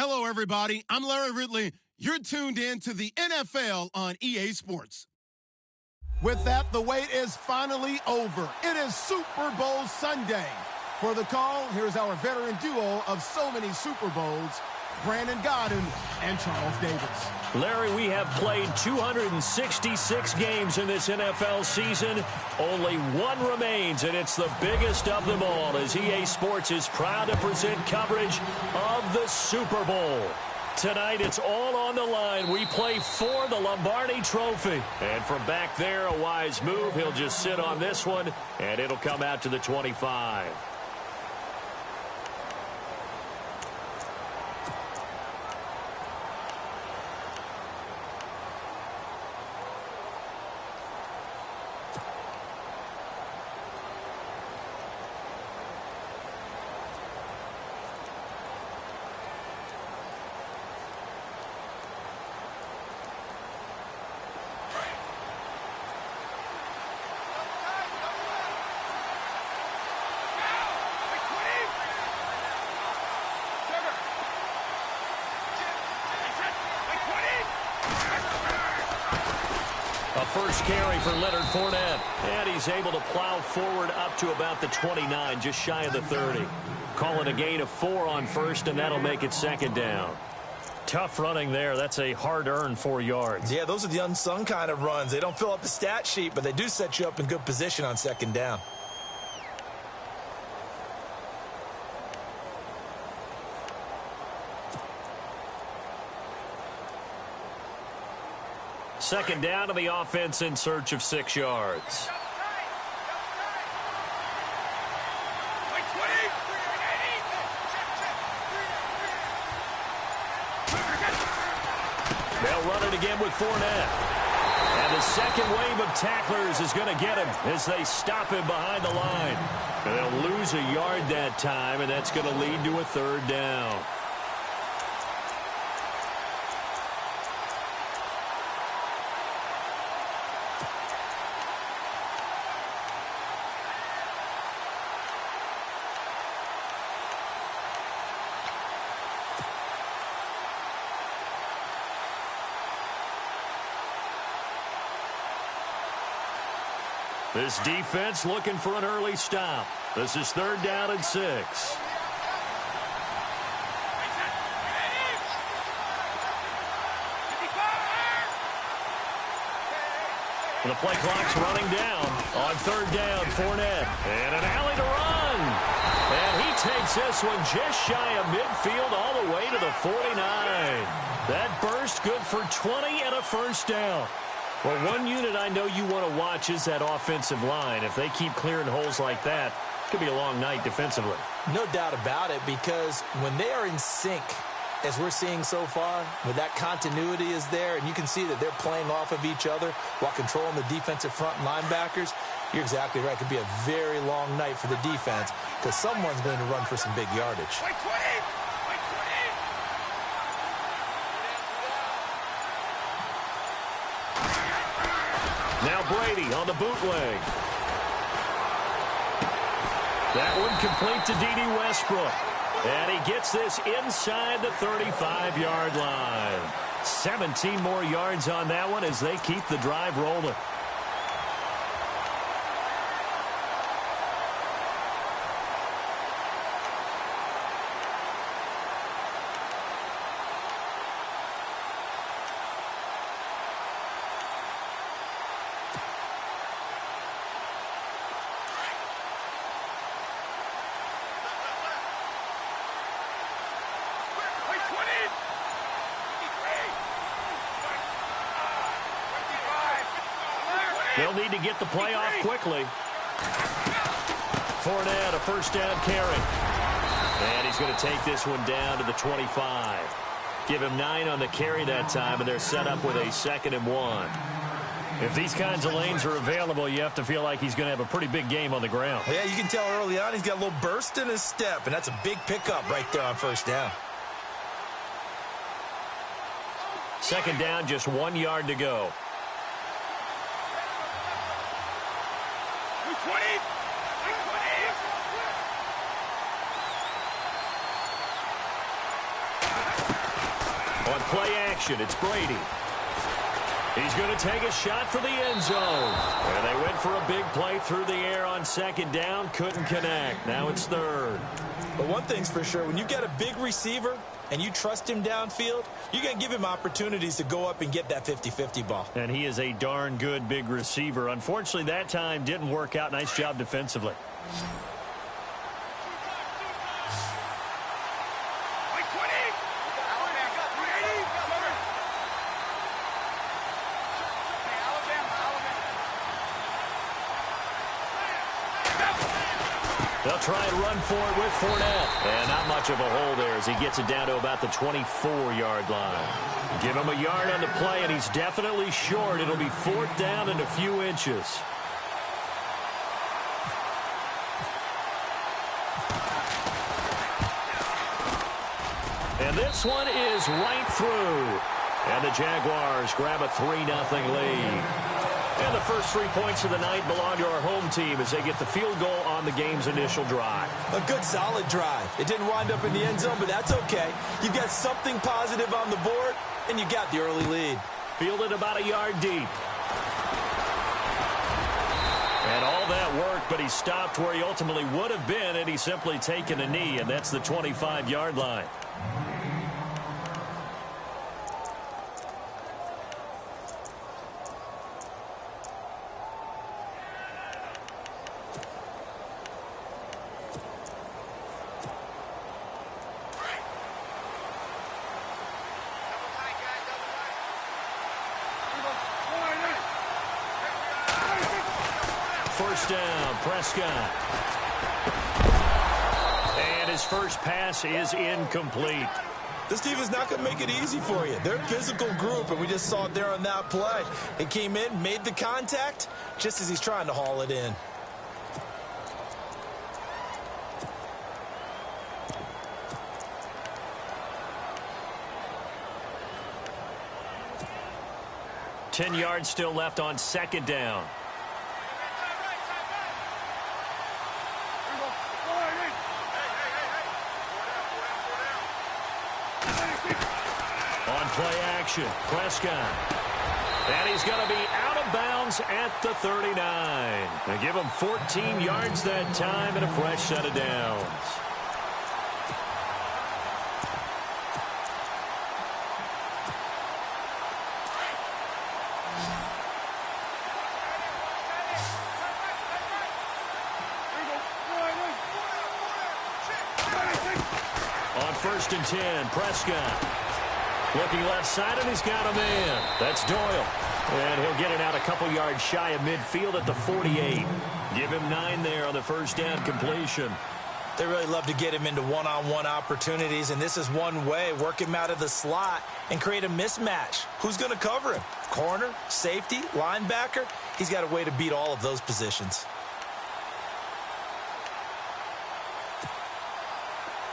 Hello, everybody. I'm Larry Ridley. You're tuned in to the NFL on EA Sports. With that, the wait is finally over. It is Super Bowl Sunday. For the call, here's our veteran duo of so many Super Bowls, Brandon Godden and Charles Davis. Larry, we have played 266 games in this NFL season. Only one remains, and it's the biggest of them all, as EA Sports is proud to present coverage of the Super Bowl. Tonight, it's all on the line. We play for the Lombardi Trophy. And from back there, a wise move. He'll just sit on this one, and it'll come out to the 25. First carry for Leonard Fournette. And he's able to plow forward up to about the 29, just shy of the 30. Calling a gain of 4 on first, and that'll make it second down. Tough running there. That's a hard-earned 4 yards. Yeah, those are the unsung kind of runs. They don't fill up the stat sheet, but they do set you up in good position on second down. Second down to the offense in search of 6 yards. They'll run it again with Fournette. And the second wave of tacklers is going to get him as they stop him behind the line. And they'll lose a yard that time, and that's going to lead to a third down. This defense looking for an early stop. This is third down and 6. The play clock's running down. On third down, Fournette. And an alley to run. And he takes this one just shy of midfield all the way to the 49. That burst good for 20 and a first down. Well, one unit I know you want to watch is that offensive line. If they keep clearing holes like that, it could be a long night defensively. No doubt about it, because when they are in sync, as we're seeing so far, when that continuity is there, and you can see that they're playing off of each other while controlling the defensive front linebackers, you're exactly right. It could be a very long night for the defense because someone's going to run for some big yardage. Now Brady on the bootleg. That one complete to D.D. Westbrook. And he gets this inside the 35-yard line. 17 more yards on that one as they keep the drive rolling. They'll need to get the play off quickly. Fournette, a first down carry. And he's going to take this one down to the 25. Give him 9 on the carry that time, and they're set up with a 2nd and 1. If these kinds of lanes are available, you have to feel like he's going to have a pretty big game on the ground. Yeah, you can tell early on he's got a little burst in his step, and that's a big pickup right there on first down. Second down, just 1 yard to go. On play action, it's Brady. He's going to take a shot for the end zone. And they went for a big play through the air on second down. Couldn't connect. Now it's third. But one thing's for sure, when you got a big receiver and you trust him downfield, you're going to give him opportunities to go up and get that 50-50 ball. And he is a darn good big receiver. Unfortunately, that time didn't work out. Nice job defensively. They'll try and run for it with Fournette. And not much of a hole there as he gets it down to about the 24-yard line. Give him a yard on the play, and he's definitely short. It'll be fourth down and a few inches. And this one is right through. And the Jaguars grab a 3-0 lead. And the first 3 points of the night belong to our home team as they get the field goal on the game's initial drive. A good, solid drive. It didn't wind up in the end zone, but that's okay. You've got something positive on the board, and you got the early lead. Fielded about a yard deep. And all that worked, but he stopped where he ultimately would have been, and he's simply taken a knee, and that's the 25-yard line. First down, Prescott. And his first pass is incomplete. This team is not going to make it easy for you. They're a physical group, and we just saw it there on that play. He came in, made the contact, just as he's trying to haul it in. Ten yards still left on second down. Play action, Prescott. And he's going to be out of bounds at the 39. They give him 14 yards that time and a fresh set of downs. On 1st and 10, Prescott. Looking left side, and he's got a man. That's Doyle. And he'll get it out a couple yards shy of midfield at the 48. Give him 9 there on the first down completion. They really love to get him into one-on-one opportunities, and this is one way. Work him out of the slot and create a mismatch. Who's going to cover him? Corner, safety, linebacker? He's got a way to beat all of those positions.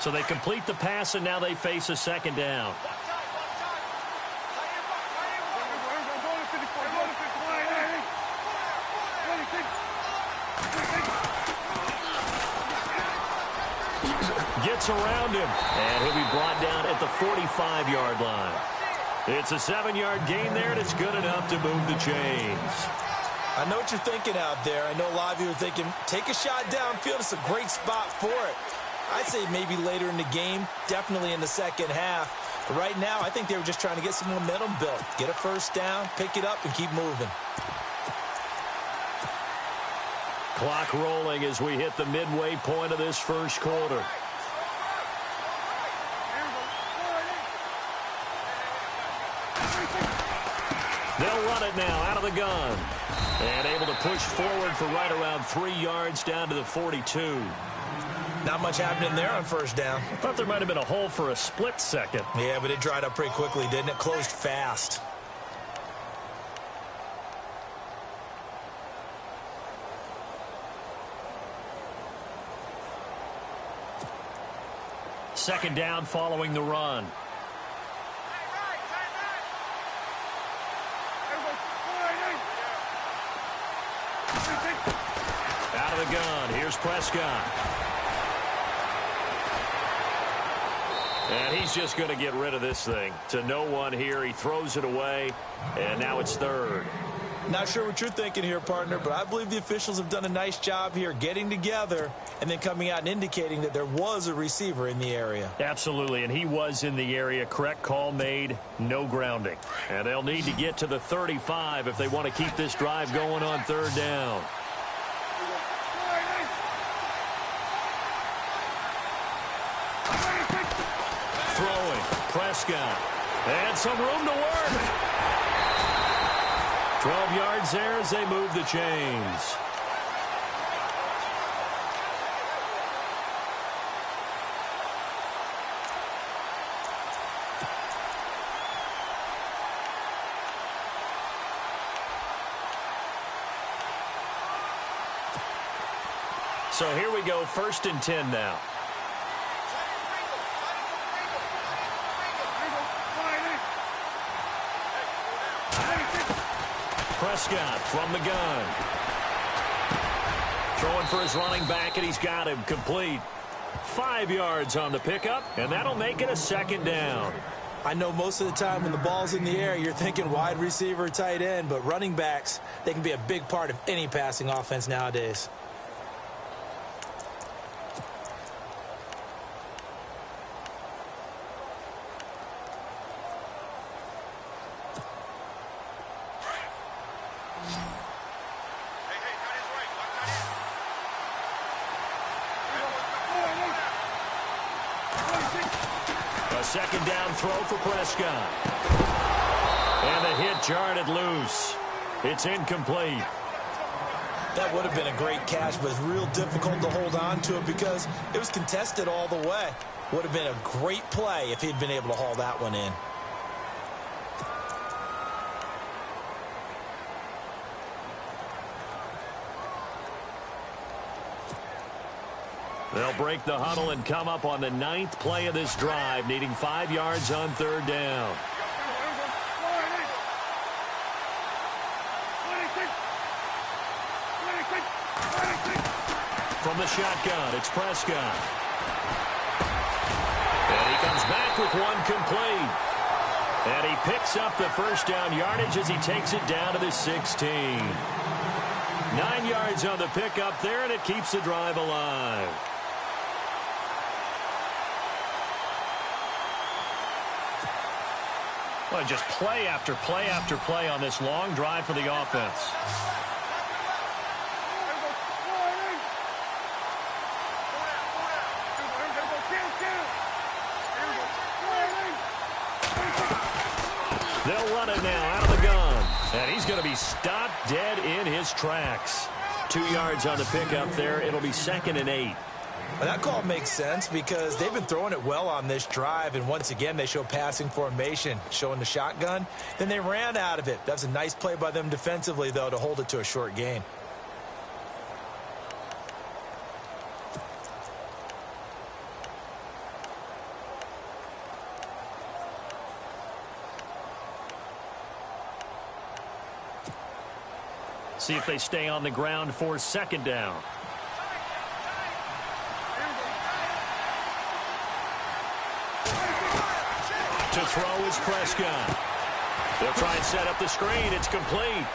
So they complete the pass, and now they face a second down. Gets around him, and he'll be brought down at the 45-yard line. It's a 7-yard gain there, and it's good enough to move the chains. I know what you're thinking out there. I know a lot of you are thinking, take a shot downfield. It's a great spot for it. I'd say maybe later in the game, definitely in the second half. But right now, I think they were just trying to get some momentum built. Get a first down, pick it up, and keep moving. Clock rolling as we hit the midway point of this first quarter. They'll run it now out of the gun. And able to push forward for right around 3 yards down to the 42. Not much happening there on first down. I thought there might have been a hole for a split second. Yeah, but it dried up pretty quickly, didn't it? Closed fast. Second down following the run. Out of the gun. Here's Prescott. And he's just going to get rid of this thing. To no one here. He throws it away, and now it's third. Not sure what you're thinking here, partner, but I believe the officials have done a nice job here getting together and then coming out and indicating that there was a receiver in the area. Absolutely, and he was in the area. Correct call made, no grounding. And they'll need to get to the 35 if they want to keep this drive going on third down. Throwing, Prescott, and some room to work. 12 yards there as they move the chains. So here we go, 1st and 10 now. Prescott from the gun. Throwing for his running back, and he's got him complete. 5 yards on the pickup, and that'll make it a 2nd down. I know most of the time when the ball's in the air, you're thinking wide receiver, tight end, but running backs, they can be a big part of any passing offense nowadays. Second down throw for Prescott. And the hit jarred it loose. It's incomplete. That would have been a great catch, but it's real difficult to hold on to it because it was contested all the way. Would have been a great play if he'd been able to haul that one in. They'll break the huddle and come up on the 9th play of this drive, needing 5 yards on third down. From the shotgun, it's Prescott. And he comes back with one complete. And he picks up the 1st down yardage as he takes it down to the 16. 9 yards on the pickup there, and it keeps the drive alive. Well, just play after play after play on this long drive for the offense. They'll run it now out of the gun. And he's going to be stopped dead in his tracks. 2 yards on the pickup there. It'll be 2nd and 8. Well, that call makes sense because they've been throwing it well on this drive, and once again they show passing formation, showing the shotgun. Then they ran out of it. That's a nice play by them defensively, though, to hold it to a short gain. See if they stay on the ground for 2nd down. To throw is Prescott. They'll try and set up the screen. It's complete.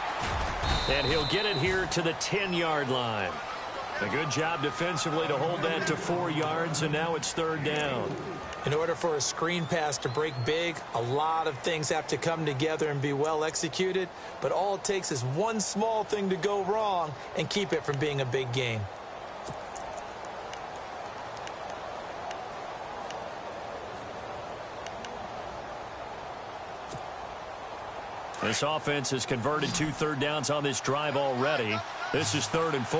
And he'll get it here to the 10-yard line. A good job defensively to hold that to 4 yards, and now it's 3rd down. In order for a screen pass to break big, a lot of things have to come together and be well executed, but all it takes is one small thing to go wrong and keep it from being a big gain. This offense has converted 2 third downs on this drive already. This is 3rd and 4.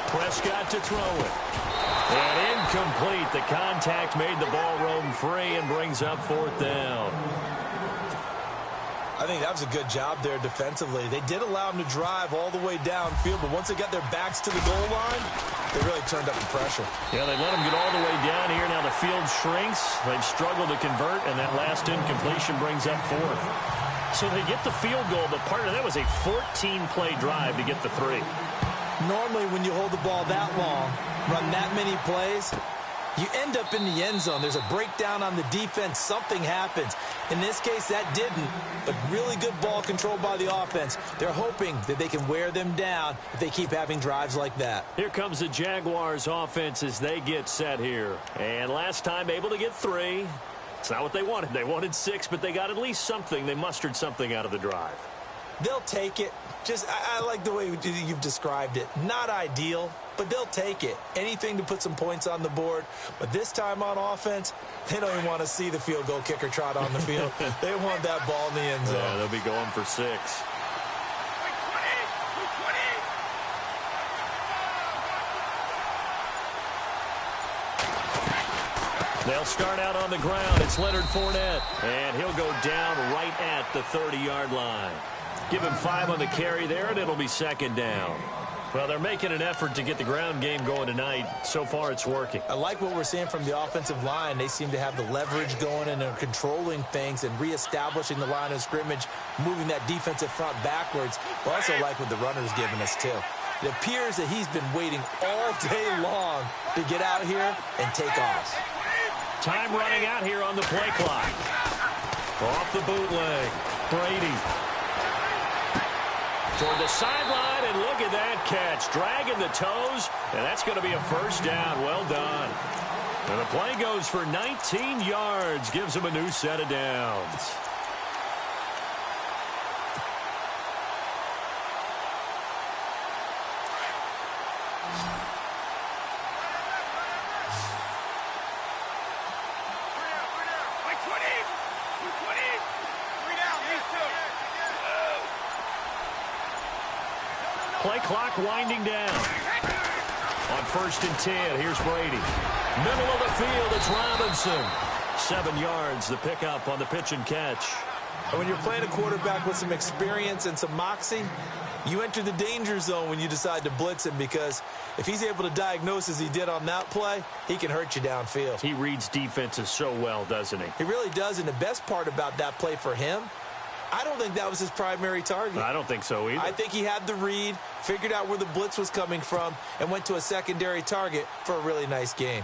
Prescott to throw it. And incomplete. The contact made the ball roam free and brings up 4th down. I think that was a good job there defensively. They did allow them to drive all the way downfield, but once they got their backs to the goal line, they really turned up the pressure. Yeah, they let them get all the way down here. Now the field shrinks. They've struggled to convert, and that last incompletion brings up 4th. So they get the field goal, but part of that was a 14-play drive to get the 3. Normally, when you hold the ball that long, run that many plays, you end up in the end zone. There's a breakdown on the defense. Something happens. In this case, that didn't, but really good ball control by the offense. They're hoping that they can wear them down if they keep having drives like that. Here comes the Jaguars offense as they get set here. And last time able to get 3. It's not what they wanted. They wanted 6, but they got at least something. They mustered something out of the drive. They'll take it. I like the way you've described it. Not ideal, but they'll take it. Anything to put some points on the board. But this time on offense, they don't even want to see the field goal kicker trot on the field. They want that ball in the end zone. Yeah, they'll be going for 6. They'll start out on the ground. It's Leonard Fournette, and he'll go down right at the 30-yard line. Give him 5 on the carry there, and it'll be 2nd down. Well, they're making an effort to get the ground game going tonight. So far, it's working. I like what we're seeing from the offensive line. They seem to have the leverage going and are controlling things and reestablishing the line of scrimmage, moving that defensive front backwards. But I also like what the runner's giving us, too. It appears that he's been waiting all day long to get out here and take off. Time running out here on the play clock. Off the bootleg. Brady. Toward the sideline, and look at that catch. Dragging the toes, and that's going to be a 1st down. Well done. And the play goes for 19 yards. Gives him a new set of downs. Play clock winding down. On 1st and 10, here's Brady. Middle of the field, it's Robinson. 7 yards, the pickup on the pitch and catch. And when you're playing a quarterback with some experience and some moxie, you enter the danger zone when you decide to blitz him, because if he's able to diagnose as he did on that play, he can hurt you downfield. He reads defenses so well, doesn't he? He really does, and the best part about that play for him, I don't think that was his primary target. I don't think so either. I think he had the read, figured out where the blitz was coming from, and went to a secondary target for a really nice gain.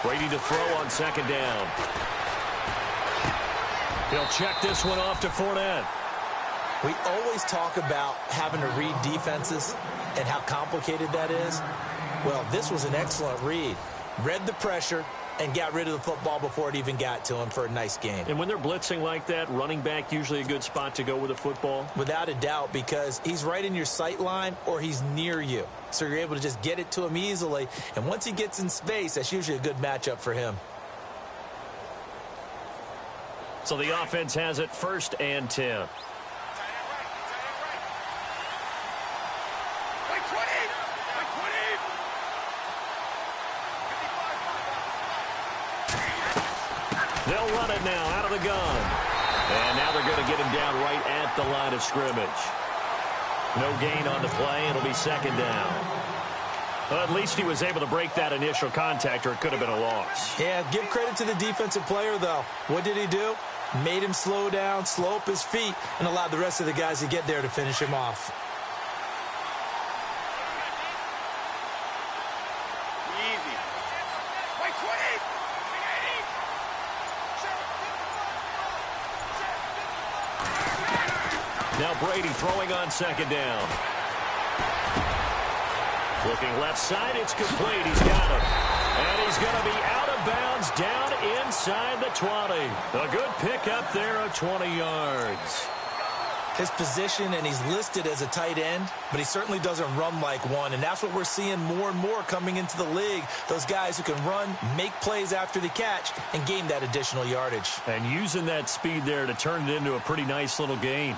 Brady to throw on 2nd down. He'll check this one off to Fournette. We always talk about having to read defenses and how complicated that is. Well, this was an excellent read. Read the pressure and got rid of the football before it even got to him for a nice gain. And when they're blitzing like that, running back usually a good spot to go with the football? Without a doubt, because he's right in your sight line or he's near you. So you're able to just get it to him easily. And once he gets in space, that's usually a good matchup for him. So the offense has it 1st and 10. They'll run it now out of the gun. And now they're going to get him down right at the line of scrimmage. No gain on the play. It'll be 2nd down. Well, at least he was able to break that initial contact, or it could have been a loss. Yeah, give credit to the defensive player, though. What did he do? Made him slow down, slow up his feet, and allowed the rest of the guys to get there to finish him off. Now Brady throwing on 2nd down. Looking left side, it's complete. He's got him. And he's going to be out of bounds down inside the 20. A good pickup there of 20 yards. His position, and he's listed as a tight end, but he certainly doesn't run like one, and that's what we're seeing more and more coming into the league. Those guys who can run, make plays after the catch, and gain that additional yardage. And using that speed there to turn it into a pretty nice little gain.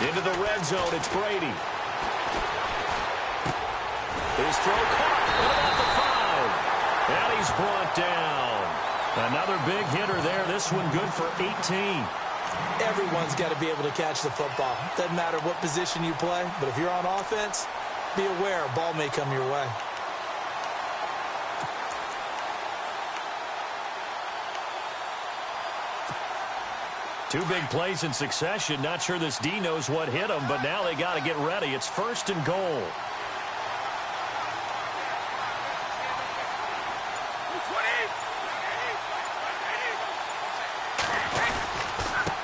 Into the red zone, it's Brady. His throw caught at about the 5. And he's brought down. Another big hitter there. This one good for 18. Everyone's got to be able to catch the football. Doesn't matter what position you play, but if you're on offense, be aware a ball may come your way. Two big plays in succession. Not sure this D knows what hit him, but now they got to get ready. It's 1st and goal.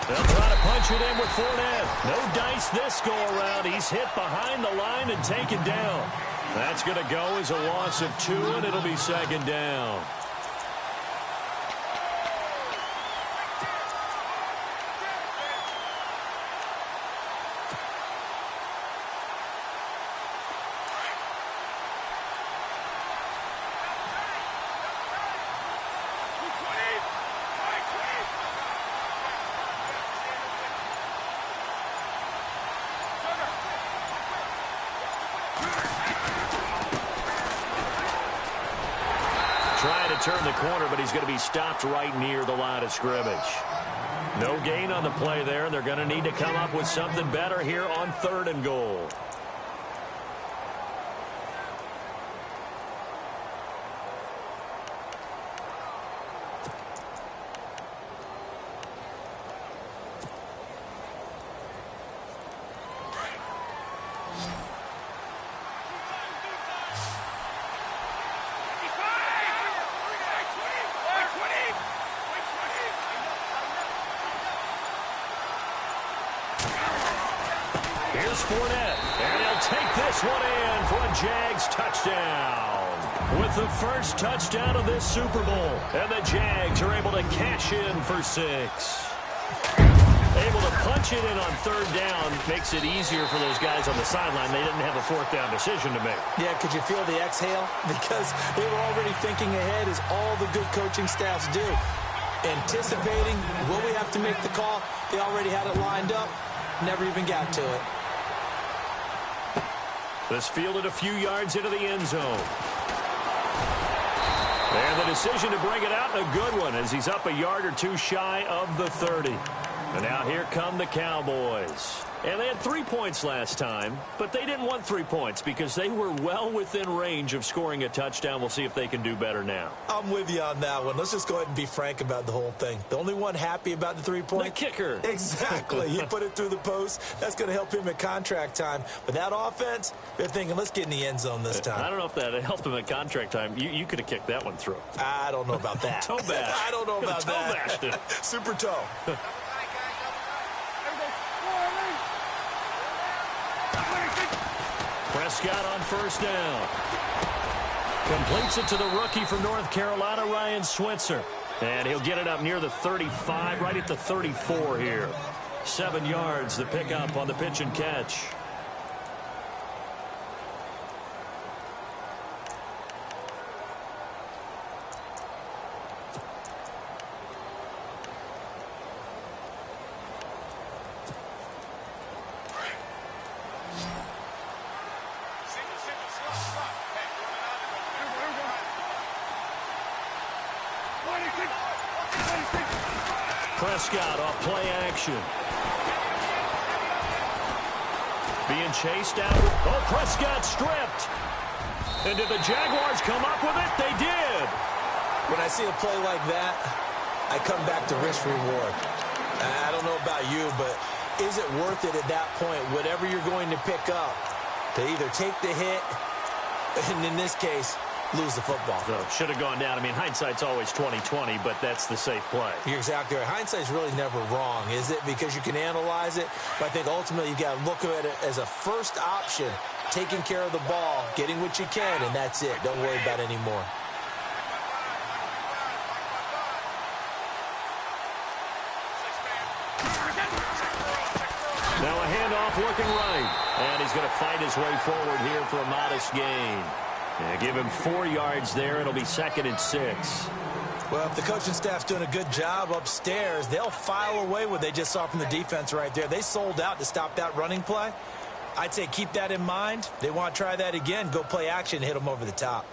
They'll try to punch it in with Fournette. No dice this go-around. He's hit behind the line and taken down. That's going to go as a loss of 2, and it'll be 2nd down. Trying to turn the corner, but he's going to be stopped right near the line of scrimmage. No gain on the play there, and they're going to need to come up with something better here on 3rd and goal. Here's Fournette, and he'll take this one in for a Jags touchdown. With the first touchdown of this Super Bowl, and the Jags are able to cash in for 6. Able to punch it in on 3rd down makes it easier for those guys on the sideline. They didn't have a 4th down decision to make. Yeah, could you feel the exhale? Because they were already thinking ahead, as all the good coaching staffs do. Anticipating, will we have to make the call? They already had it lined up. Never even got to it. This fielded a few yards into the end zone. And the decision to bring it out, a good one, as he's up a yard or 2 shy of the 30. And now here come the Cowboys. And they had 3 points last time, but they didn't want 3 points because they were well within range of scoring a touchdown. We'll see if they can do better now. I'm with you on that one. Let's just go ahead and be frank about the whole thing. The only one happy about the 3-point? The kicker. Exactly. He put it through the post. That's going to help him at contract time. But that offense, they're thinking, let's get in the end zone this time. I don't know if that helped him at contract time. You could have kicked that one through. I don't know about that. Toe bash. I don't know about that. Toe bashed it. Super toe. Prescott on 1st down. Completes it to the rookie from North Carolina, Ryan Switzer. And he'll get it up near the 35, right at the 34 here. 7 yards, the pickup on the pitch and catch. Prescott off play action. Being chased out. Oh, Prescott stripped. And did the Jaguars come up with it? They did. When I see a play like that, I come back to risk reward. I don't know about you, but is it worth it at that point, whatever you're going to pick up, to either take the hit, and in this case, lose the football? So should have gone down. I mean, hindsight's always 20/20, but that's the safe play. You're exactly right. Hindsight's really never wrong, is it? Because you can analyze it, but I think ultimately you got to look at it as a first option, taking care of the ball, getting what you can, and that's it. Don't worry about it anymore. Now a handoff looking right, and he's going to fight his way forward here for a modest gain. Yeah, give him 4 yards there. It'll be 2nd and 6. Well, if the coaching staff's doing a good job upstairs, they'll file away what they just saw from the defense right there. They sold out to stop that running play. I'd say keep that in mind. They want to try that again. Go play action, hit them over the top.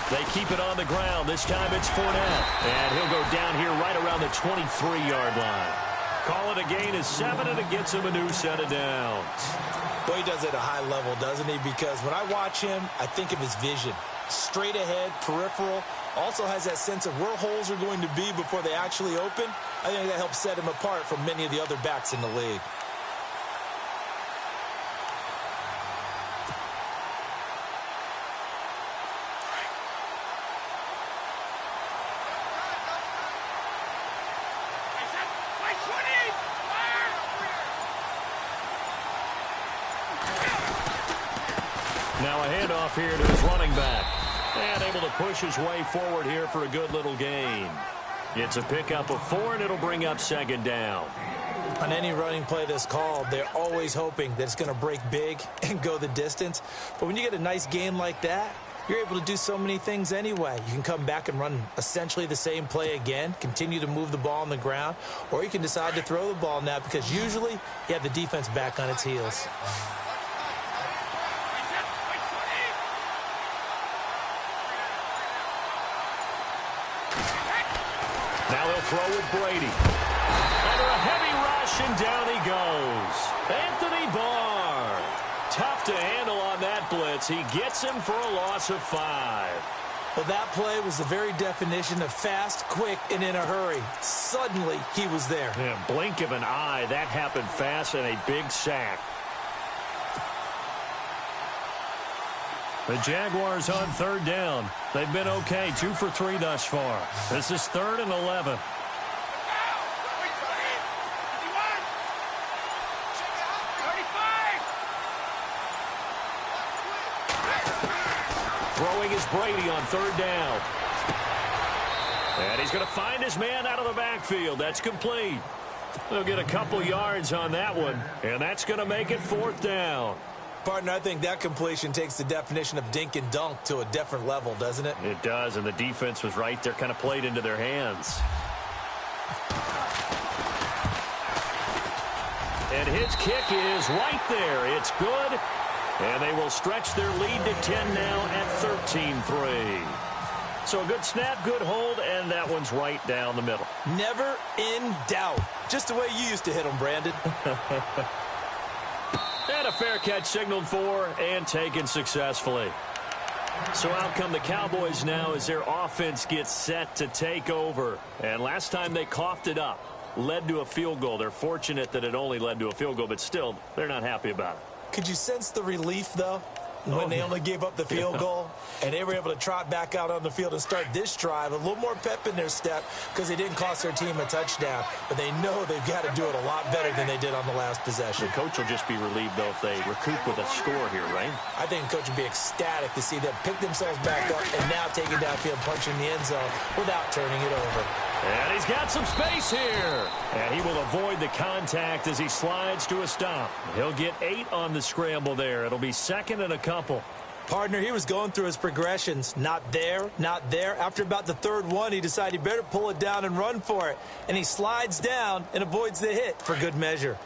They keep it on the ground. This time it's Fournette. And he'll go down here right around the 23-yard line. Call it a gain of 7, and it gets him a new set of downs. Well, he does it at a high level, doesn't he? Because when I watch him, I think of his vision. Straight ahead, peripheral. Also has that sense of where holes are going to be before they actually open. I think that helps set him apart from many of the other backs in the league. Now a handoff here to his running back. And able to push his way forward here for a good little gain. It's a pickup of 4, and it'll bring up 2nd down. On any running play that's called, they're always hoping that it's going to break big and go the distance. But when you get a nice gain like that, you're able to do so many things anyway. You can come back and run essentially the same play again, continue to move the ball on the ground, or you can decide to throw the ball now because usually you have the defense back on its heels. Now he'll throw with Brady. Under a heavy rush, and down he goes. Anthony Barr. Tough to handle on that blitz. He gets him for a loss of 5. Well, that play was the very definition of fast, quick, and in a hurry. Suddenly, he was there. Yeah, blink of an eye. That happened fast, and a big sack. The Jaguars on 3rd down. They've been okay, 2 for 3 thus far. This is 3rd and 11. Throwing is Brady on 3rd down. And he's going to find his man out of the backfield. That's complete. They'll get a couple yards on that one, and that's going to make it 4th down. Partner, I think that completion takes the definition of dink and dunk to a different level, doesn't it? It does, and the defense was right there, kind of played into their hands. And his kick is right there. It's good, and they will stretch their lead to 10 now at 13-3. So a good snap, good hold, and that one's right down the middle. Never in doubt. Just the way you used to hit them, Brandon. And a fair catch signaled for and taken successfully. So out come the Cowboys now as their offense gets set to take over. And last time they coughed it up, led to a field goal. They're fortunate that it only led to a field goal, but still, they're not happy about it. Could you sense the relief, though, when they only gave up the field goal and they were able to trot back out on the field and start this drive? A little more pep in their step because they didn't cost their team a touchdown, but they know they've got to do it a lot better than they did on the last possession. The coach will just be relieved, though, if they recoup with a score here, right? I think the coach would be ecstatic to see them pick themselves back up and now take it downfield, punching the end zone without turning it over. And he's got some space here. And he will avoid the contact as he slides to a stop. He'll get 8 on the scramble there. It'll be 2nd and a couple. Partner, he was going through his progressions. Not there, not there. After about the 3rd one, he decided he better pull it down and run for it. And he slides down and avoids the hit for good measure.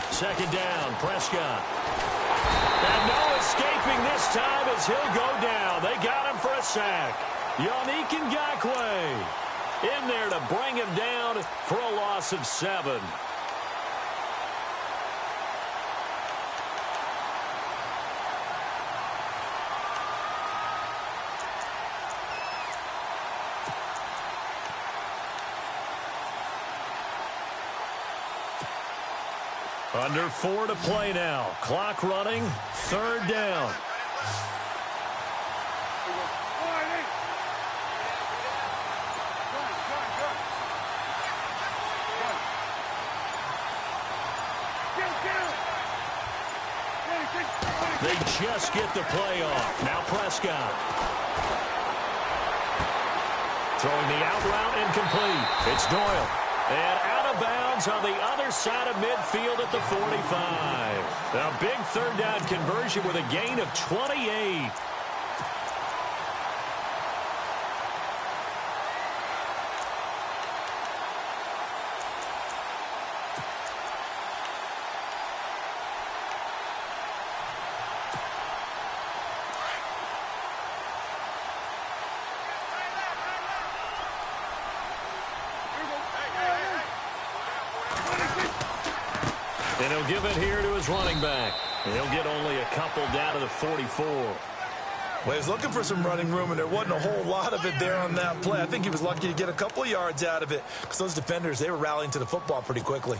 Second down, Prescott. And no escaping this time as he'll go down. They got him for a sack. Yannick Ngakoue in there to bring him down for a loss of 7. Under 4 to play now. Clock running. 3rd down. They just get the play off. Now Prescott. Throwing the out route incomplete. It's Doyle. And out of bounds on the other side of midfield at the 45. A big third down conversion with a gain of 28. And he'll give it here to his running back. And he'll get only a couple down to the 44. Well, he was looking for some running room, and there wasn't a whole lot of it there on that play. I think he was lucky to get a couple of yards out of it because those defenders, they were rallying to the football pretty quickly.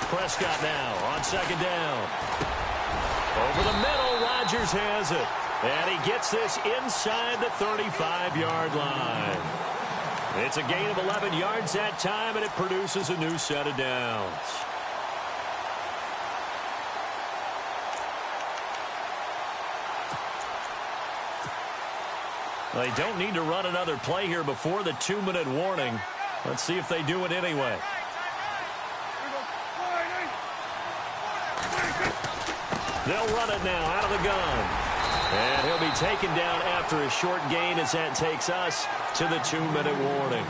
Prescott now on second down. Over the middle, Rodgers has it. And he gets this inside the 35-yard line. It's a gain of 11 yards that time, and it produces a new set of downs. They don't need to run another play here before the 2-minute warning. Let's see if they do it anyway. They'll run it now out of the gun. And he'll be taken down after a short gain as that takes us to the 2-minute warning.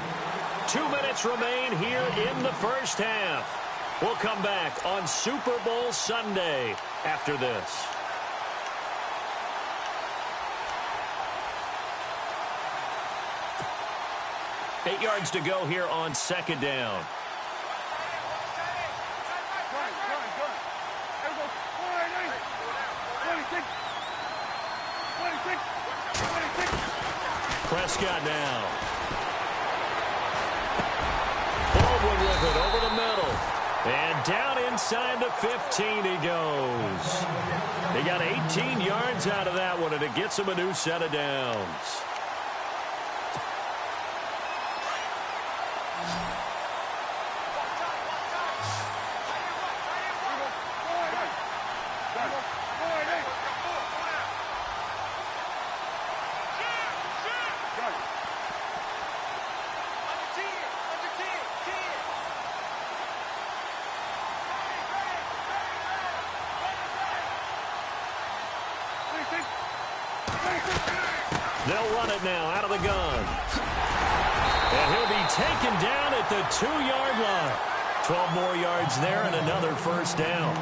2 minutes remain here in the first half. We'll come back on Super Bowl Sunday after this. Eight yards to go here on second down. Prescott now. Baldwin with it over the middle. And down inside the 15 he goes. They got 18 yards out of that one, and it gets him a new set of downs. They'll run it now out of the gun. And he'll be taken down at the 2-yard line. 12 more yards there and another first down.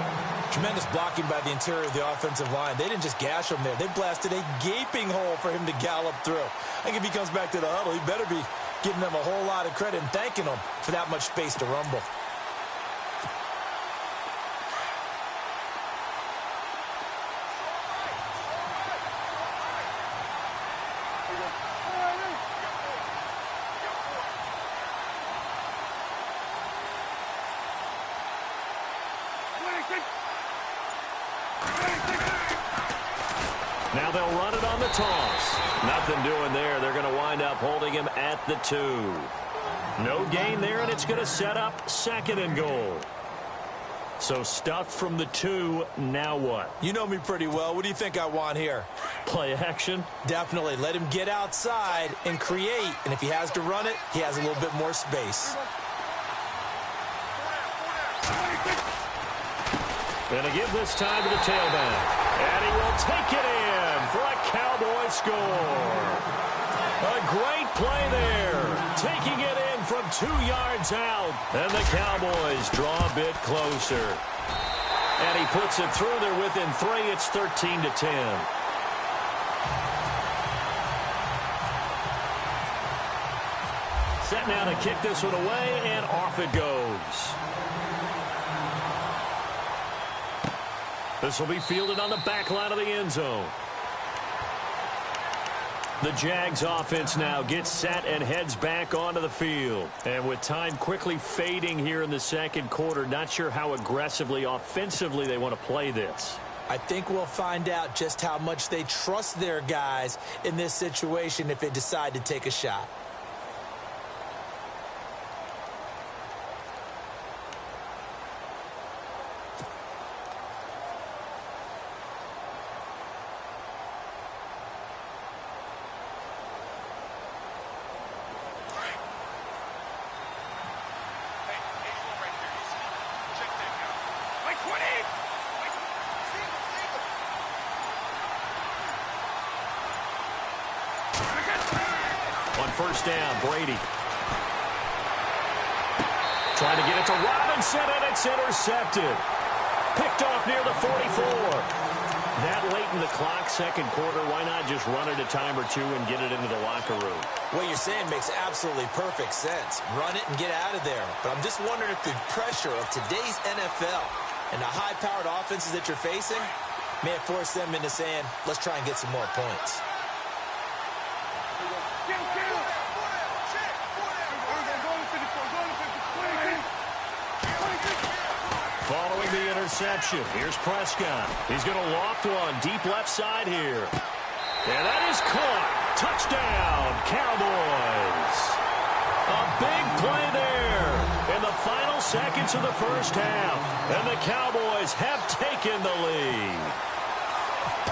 Tremendous blocking by the interior of the offensive line. They didn't just gash him there. They blasted a gaping hole for him to gallop through. I think if he comes back to the huddle, he better be giving them a whole lot of credit and thanking them for that much space to rumble. Now they'll run it on the toss. Nothing doing there. They're going to wind up holding him at the 2. No gain there, and it's going to set up second and goal. So stuffed from the 2, now what? You know me pretty well. What do you think I want here? Play action? Definitely. Let him get outside and create. And if he has to run it, he has a little bit more space. Going to give this time to the tailback. And he will take it in for a Cowboy score. A great play there. Taking it in from 2 yards out. And the Cowboys draw a bit closer. And he puts it through there within 3. It's 13-10. Set now to kick this one away, and off it goes. This will be fielded on the back line of the end zone. The Jags offense now gets set and heads back onto the field. And with time quickly fading here in the second quarter, not sure how aggressively, offensively they want to play this. I think we'll find out just how much they trust their guys in this situation if they decide to take a shot. First down, Brady. Trying to get it to Robinson, and it's intercepted. Picked off near the 44. That late in the clock, second quarter, why not just run it a time or two and get it into the locker room? What you're saying makes absolutely perfect sense. Run it and get out of there. But I'm just wondering if the pressure of today's NFL and the high-powered offenses that you're facing may have forced them into saying, let's try and get some more points. Following the interception, here's Prescott. He's going to loft one deep left side here. And that is caught. Touchdown, Cowboys. A big play there in the final seconds of the first half. And the Cowboys have taken the lead.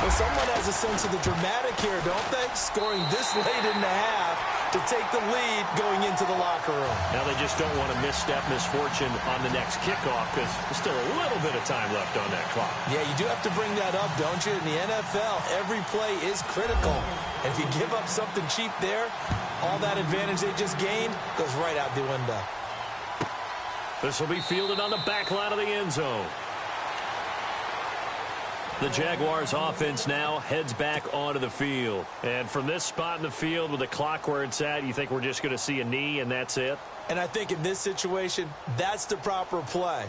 Well, someone has a sense of the dramatic here, don't they? Scoring this late in the half to take the lead going into the locker room. Now they just don't want to misstep misfortune on the next kickoff because there's still a little bit of time left on that clock. Yeah, you do have to bring that up, don't you? In the NFL, every play is critical. And if you give up something cheap there, all that advantage they just gained goes right out the window. This will be fielded on the back line of the end zone. The Jaguars offense now heads back onto the field. And from this spot in the field with the clock where it's at, you think we're just going to see a knee and that's it? And I think in this situation, that's the proper play.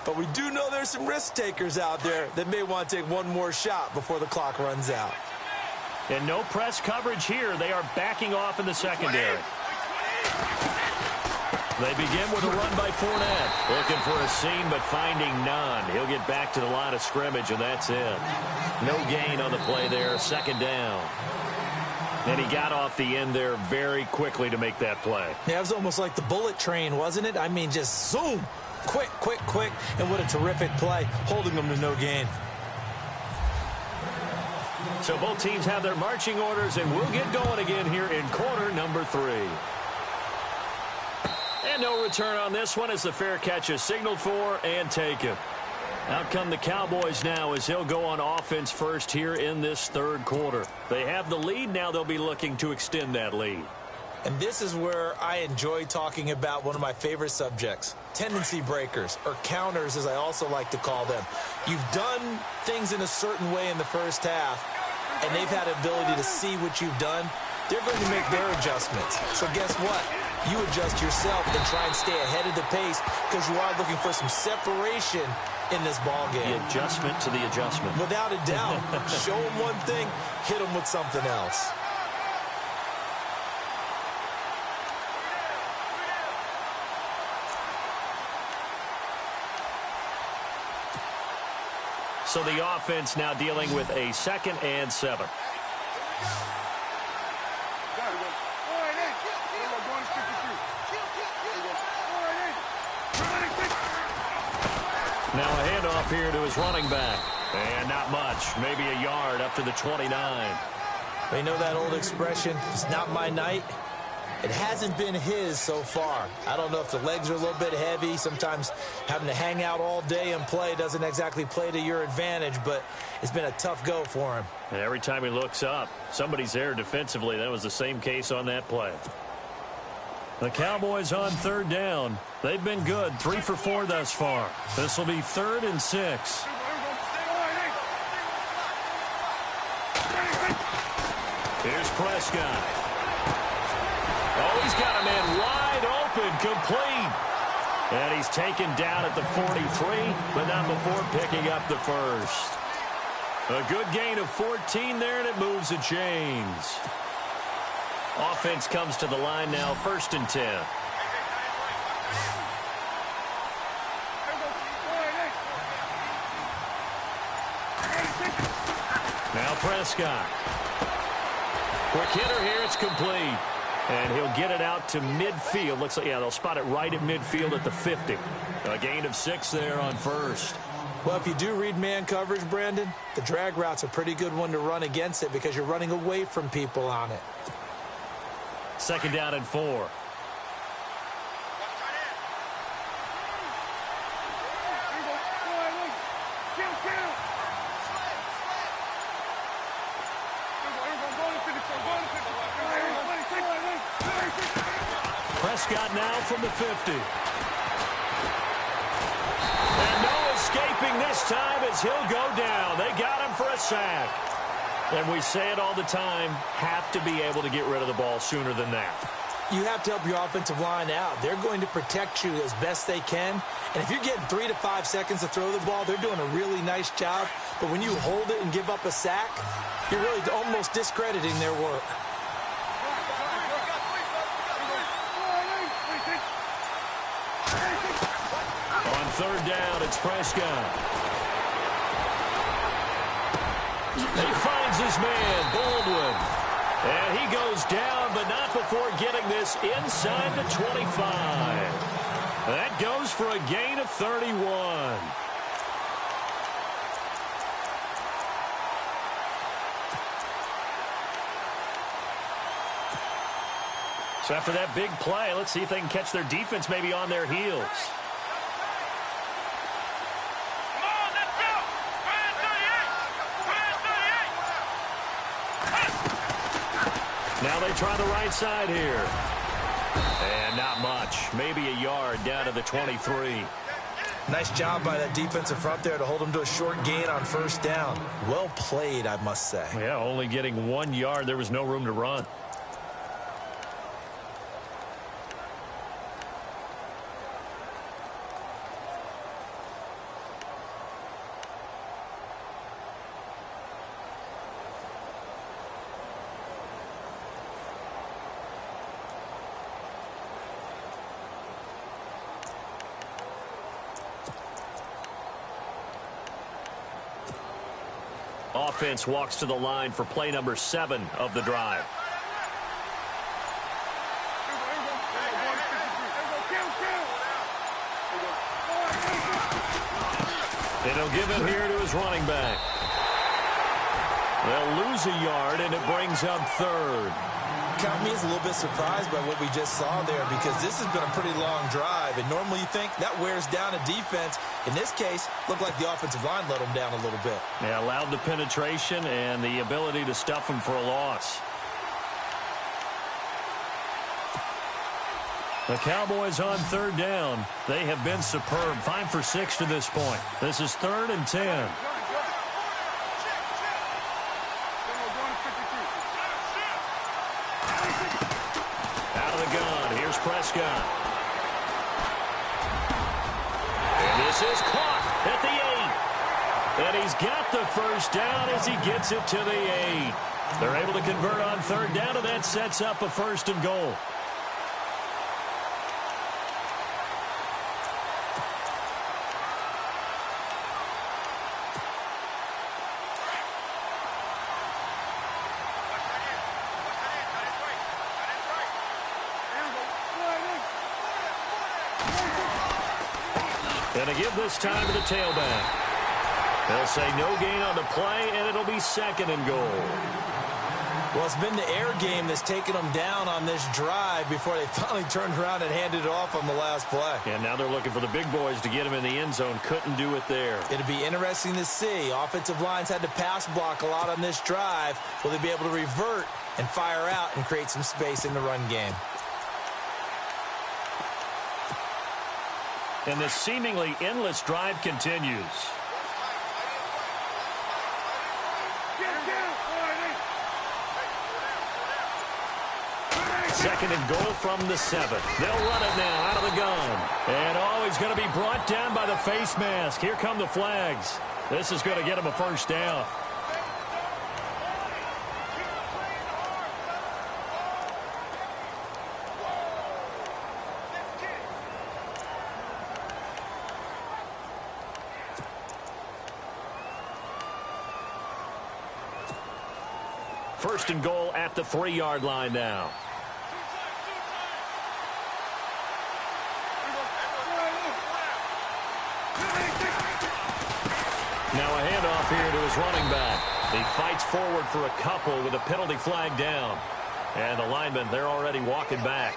But we do know there's some risk takers out there that may want to take one more shot before the clock runs out. And no press coverage here. They are backing off in the secondary. They begin with a run by Fournette. Looking for a seam, but finding none. He'll get back to the line of scrimmage, and that's it. No gain on the play there. Second down. And he got off the end there very quickly to make that play. Yeah, it was almost like the bullet train, wasn't it? I mean, just zoom. Quick, quick, quick. And what a terrific play, holding them to no gain. So both teams have their marching orders, and we'll get going again here in quarter number 3. And no return on this one as the fair catch is signaled for and taken. Out come the Cowboys now as he'll go on offense first here in this third quarter. They have the lead. Now they'll be looking to extend that lead. And this is where I enjoy talking about one of my favorite subjects, tendency breakers, or counters as I also like to call them. You've done things in a certain way in the first half, and they've had the ability to see what you've done. They're going to make their adjustments. So guess what? You adjust yourself and try and stay ahead of the pace because you are looking for some separation in this ball game. The adjustment to the adjustment. Without a doubt. Show them one thing, hit them with something else. So the offense now dealing with a 2nd and 7. Now a handoff here to his running back. And not much. Maybe a yard up to the 29. We know that old expression, it's not my night. It hasn't been his so far. I don't know if the legs are a little bit heavy. Sometimes having to hang out all day and play doesn't exactly play to your advantage, but it's been a tough go for him. And every time he looks up, somebody's there defensively. That was the same case on that play. The Cowboys on 3rd down. They've been good, 3 for 4 thus far. This will be 3rd and 6. Here's Prescott. Oh, he's got a man wide open, complete. And he's taken down at the 43, but not before picking up the first. A good gain of 14 there, and it moves the chains. Offense comes to the line now, 1st and 10. Now Prescott. Quick hitter here, it's complete. And he'll get it out to midfield. Looks like, yeah, they'll spot it right at midfield at the 50. A gain of 6 there on 1st. Well, if you do read man coverage, Brandon, the drag route's a pretty good one to run against it because you're running away from people on it. 2nd down and 4. Prescott now from the 50. And no escaping this time as he'll go down. They got him for a sack. And we say it all the time, have to be able to get rid of the ball sooner than that. You have to help your offensive line out. They're going to protect you as best they can. And if you're getting 3 to 5 seconds to throw the ball, they're doing a really nice job. But when you hold it and give up a sack, you're really almost discrediting their work. On 3rd down, it's Prescott. He finds his man, Baldwin. And he goes down, but not before getting this inside the 25. That goes for a gain of 31. So after that big play, let's see if they can catch their defense maybe on their heels. Now they try the right side here. And not much. Maybe a yard down to the 23. Nice job by that defensive front there to hold them to a short gain on 1st down. Well played, I must say. Yeah, only getting 1 yard. There was no room to run. Offense walks to the line for play number 7 of the drive. And he'll give it here to his running back. They'll lose a yard, and it brings up 3rd. Count me as a little bit surprised by what we just saw there because this has been a pretty long drive. And normally you think that wears down a defense. In this case, looked like the offensive line let them down a little bit. Yeah, allowed the penetration and the ability to stuff them for a loss. The Cowboys on 3rd down. They have been superb. 5 for 6 to this point. This is 3rd and 10. Prescott. And this is caught at the 8. And he's got the 1st down as he gets it to the 8. They're able to convert on 3rd down, and that sets up a 1st and goal. And to give this time to the tailback. They'll say no gain on the play, and it'll be 2nd and goal. Well, it's been the air game that's taken them down on this drive before they finally turned around and handed it off on the last play. And now they're looking for the big boys to get him in the end zone. Couldn't do it there. It'll be interesting to see. Offensive lines had to pass block a lot on this drive. Will they be able to revert and fire out and create some space in the run game? And this seemingly endless drive continues. Second and goal from the 7. They'll run it now out of the gun. And he's going to be brought down by the face mask. Here come the flags. This is going to get him a 1st down. First and goal at the 3-yard line now. Now a handoff here to his running back. He fights forward for a couple with a penalty flag down. And the linemen, they're already walking back.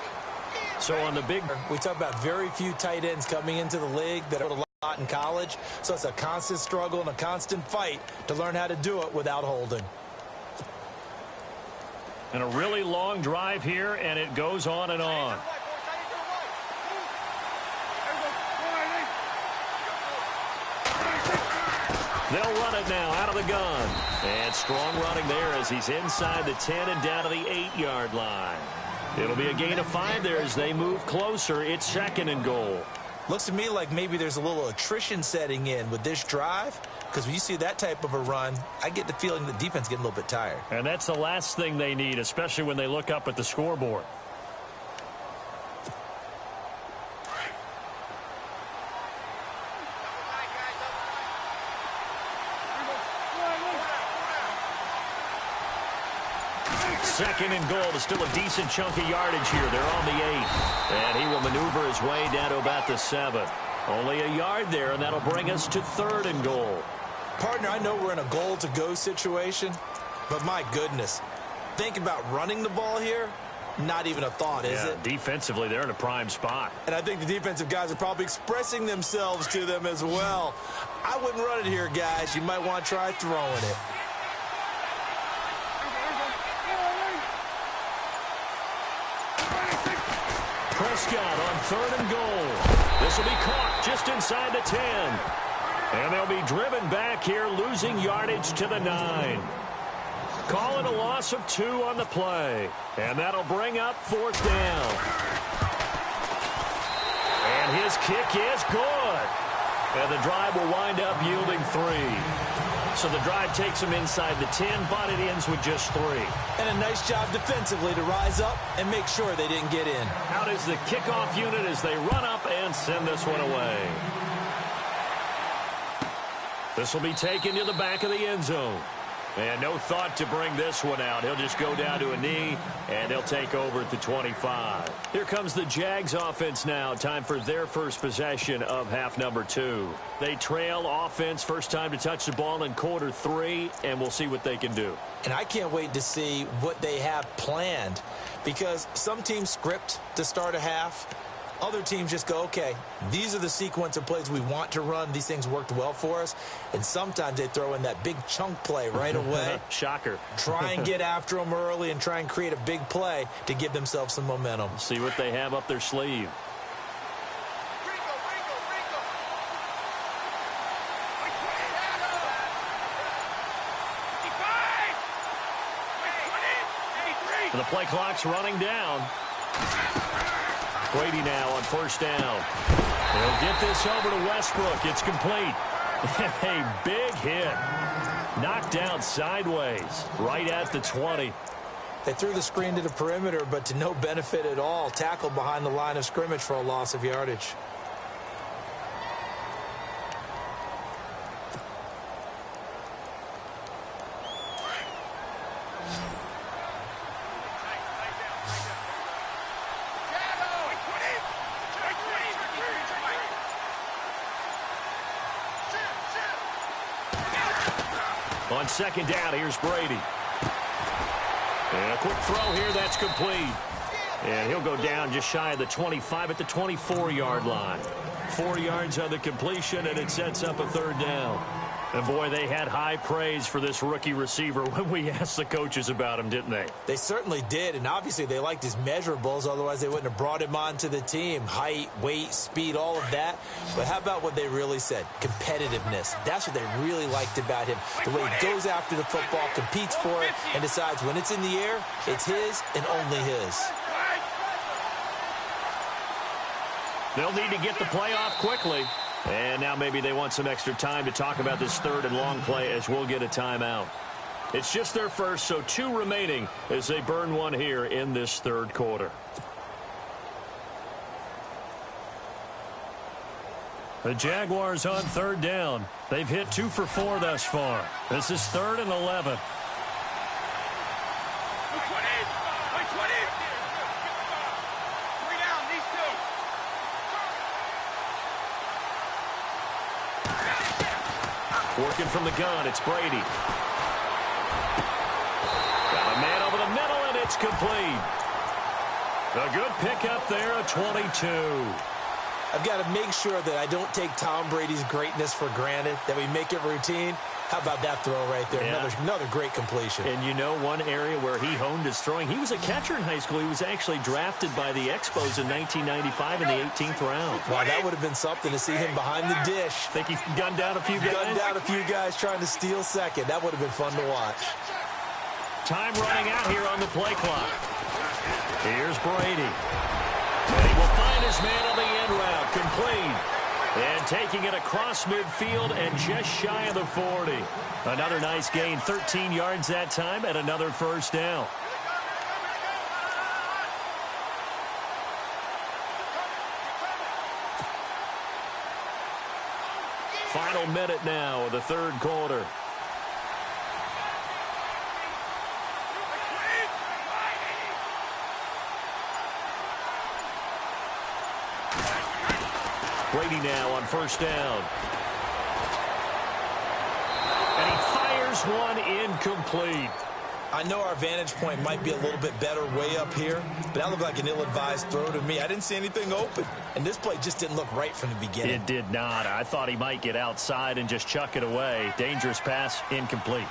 So on the big... We talk about very few tight ends coming into the league that are a lot in college. So it's a constant struggle and a constant fight to learn how to do it without holding. And a really long drive here, and it goes on and on. They'll run it now out of the gun. And strong running there as he's inside the 10 and down to the 8-yard line. It'll be a gain of 5 there as they move closer. It's second and goal. Looks to me like maybe there's a little attrition setting in with this drive, because when you see that type of a run, I get the feeling the defense getting a little bit tired. And that's the last thing they need, especially when they look up at the scoreboard. Second and goal. There's still a decent chunk of yardage here. They're on the 8. And he will maneuver his way down to about the 7. Only a yard there, and that'll bring us to third and goal. Partner, I know we're in a goal-to-go situation, but my goodness, think about running the ball here. Not even a thought, is it? Defensively, they're in a prime spot. And I think the defensive guys are probably expressing themselves to them as well. I wouldn't run it here, guys. You might want to try throwing it. Prescott on third and goal. This will be caught just inside the 10. And they'll be driven back here, losing yardage to the 9. Calling a loss of 2 on the play. And that'll bring up fourth down. And his kick is good. And the drive will wind up yielding 3. So the drive takes him inside the 10, but it ends with just 3. And a nice job defensively to rise up and make sure they didn't get in. Out is the kickoff unit as they run up and send this one away. This will be taken to the back of the end zone. And no thought to bring this one out. He'll just go down to a knee, and he'll take over at the 25. Here comes the Jags offense now. Time for their first possession of half number 2. They trail offense, first time to touch the ball in quarter 3, and we'll see what they can do. And I can't wait to see what they have planned, because some teams script to start a half. Other teams just go, okay, these are the sequence of plays we want to run. These things worked well for us. And sometimes they throw in that big chunk play right away. Shocker. Try and get after them early and try and create a big play to give themselves some momentum. See what they have up their sleeve. And the play clock's running down. Brady now on first down. He'll get this over to Westbrook. It's complete. A big hit. Knocked down sideways right at the 20. They threw the screen to the perimeter, but to no benefit at all. Tackled behind the line of scrimmage for a loss of yardage. On second down, here's Brady. And a quick throw here, that's complete. And he'll go down just shy of the 25 at the 24-yard line. 4 yards on the completion, and it sets up a third down. And, boy, they had high praise for this rookie receiver when we asked the coaches about him, didn't they? They certainly did, and obviously they liked his measurables. Otherwise, they wouldn't have brought him onto the team. Height, weight, speed, all of that. But how about what they really said? Competitiveness. That's what they really liked about him. The way he goes after the football, competes for it, and decides when it's in the air, it's his and only his. They'll need to get the play off quickly. And now maybe they want some extra time to talk about this third and long play as we'll get a timeout. It's just their first, so 2 remaining as they burn one here in this third quarter. The Jaguars on third down. They've hit 2 for 4 thus far. This is 3rd and 11. Working from the gun, it's Brady. Got a man over the middle, and it's complete. A good pickup there, a 22. I've got to make sure that I don't take Tom Brady's greatness for granted, that we make it routine. How about that throw right there? Yeah. Another great completion. And you know one area where he honed his throwing? He was a catcher in high school. He was actually drafted by the Expos in 1995 in the 18th round. Wow, that would have been something to see him behind the dish. Think he gunned down a few guys? Gunned down a few guys trying to steal second. That would have been fun to watch. Time running out here on the play clock. Here's Brady. And he will find his man on the end route. Complete. And taking it across midfield and just shy of the 40. Another nice gain, 13 yards that time, and another first down. Final minute now of the third quarter. Brady now on first down. And he fires one incomplete. I know our vantage point might be a little bit better way up here, but that looked like an ill-advised throw to me. I didn't see anything open, and this play just didn't look right from the beginning. It did not. I thought he might get outside and just chuck it away. Dangerous pass, incomplete.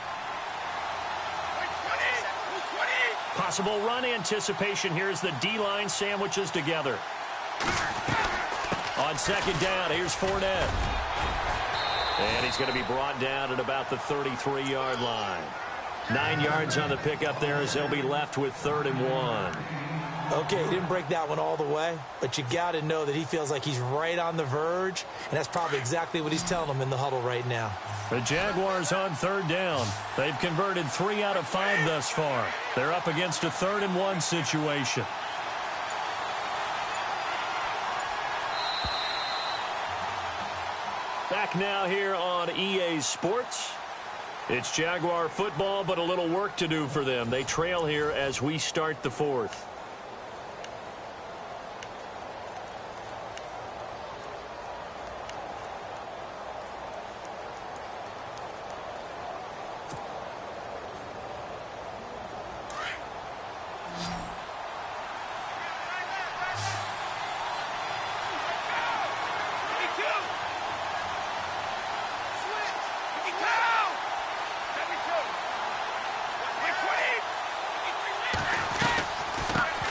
Possible run anticipation here as the D-line sandwiches together. On second down, here's Fournette. And he's going to be brought down at about the 33-yard line. 9 yards on the pickup there as they'll be left with 3rd and 1. Okay, he didn't break that one all the way, but you got to know that he feels like he's right on the verge, and that's probably exactly what he's telling them in the huddle right now. The Jaguars on 3rd down. They've converted 3 out of 5 thus far. They're up against a 3rd and 1 situation. Back now here on EA Sports. It's Jaguar football, but a little work to do for them. They trail here as we start the 4th.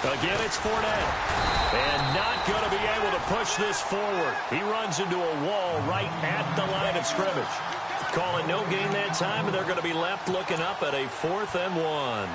Again, it's Fournette. And not going to be able to push this forward. He runs into a wall right at the line of scrimmage. Call it no gain that time, and they're going to be left looking up at a 4th and 1.